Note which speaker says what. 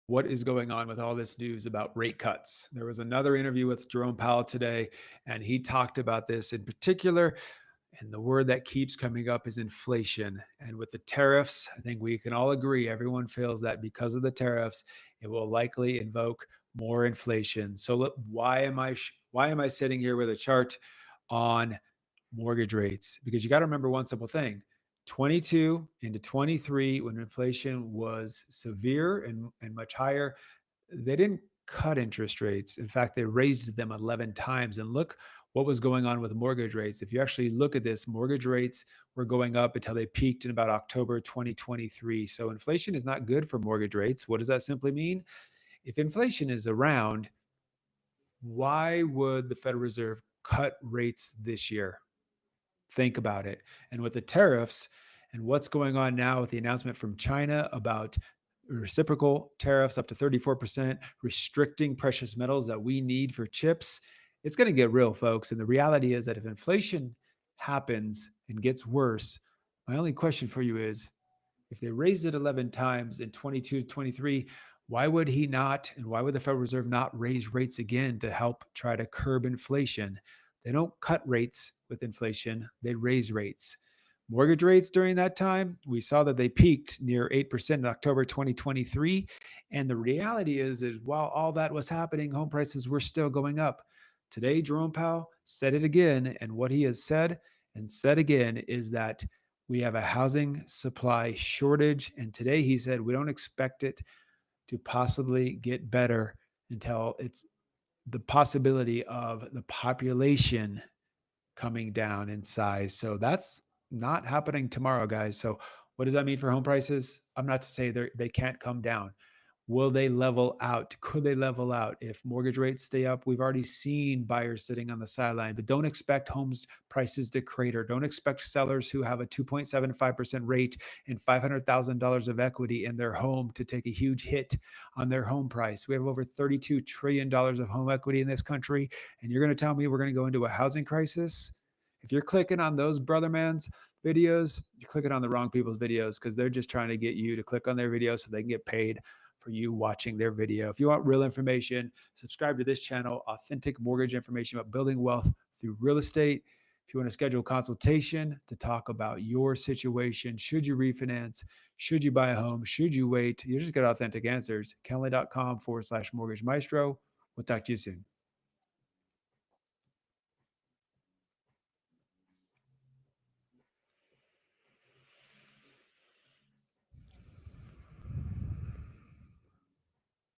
Speaker 1: What is going on with all this news about rate cuts? There was another interview with Jerome Powell today, and he talked about this in particular. And the word that keeps coming up is inflation. And with the tariffs, I think we can all agree, everyone feels that because of the tariffs, it will likely invoke more inflation. So look, why am I sitting here with a chart on mortgage rates? Because you got to remember one simple thing. 22 into 23, when inflation was severe and much higher, they didn't cut interest rates. In fact, they raised them 11 times. And look what was going on with mortgage rates. If you actually look at this, mortgage rates were going up until they peaked in about October 2023. So inflation is not good for mortgage rates. What does that simply mean? If inflation is around, why would the Federal Reserve cut rates this year? Think about it. And with the tariffs and what's going on now with the announcement from China about reciprocal tariffs up to 34%, restricting precious metals that we need for chips, it's going to get real, folks. And the reality is that if inflation happens and gets worse, my only question for you is if they raised it 11 times in 22 to 23, why would he not, and why would the Federal Reserve not raise rates again to help try to curb inflation? They don't cut rates with inflation, they raise rates. Mortgage rates during that time, we saw that they peaked near 8% in October 2023. And the reality is while all that was happening, home prices were still going up. Today, Jerome Powell said it again. And what he has said and said again is that we have a housing supply shortage. And today he said we don't expect it to possibly get better until it's the possibility of the population coming down in size. So that's not happening tomorrow, guys. So what does that mean for home prices? I'm not to say they can't come down. Will they level out? Could they level out if mortgage rates stay up? We've already seen buyers sitting on the sideline, but don't expect homes prices to crater. Don't expect sellers who have a 2.75% rate and $500,000 of equity in their home to take a huge hit on their home price. We have over $32 trillion of home equity in this country. And you're going to tell me we're going to go into a housing crisis? If you're clicking on those brother man's videos, you're clicking on the wrong people's videos because they're just trying to get you to click on their videos so they can get paid for you watching their video. If you want real information, subscribe to this channel, authentic mortgage information about building wealth through real estate. If you want to schedule a consultation to talk about your situation, should you refinance? Should you buy a home? Should you wait? You just get authentic answers. Kenley.com/mortgage maestro. We'll talk to you soon.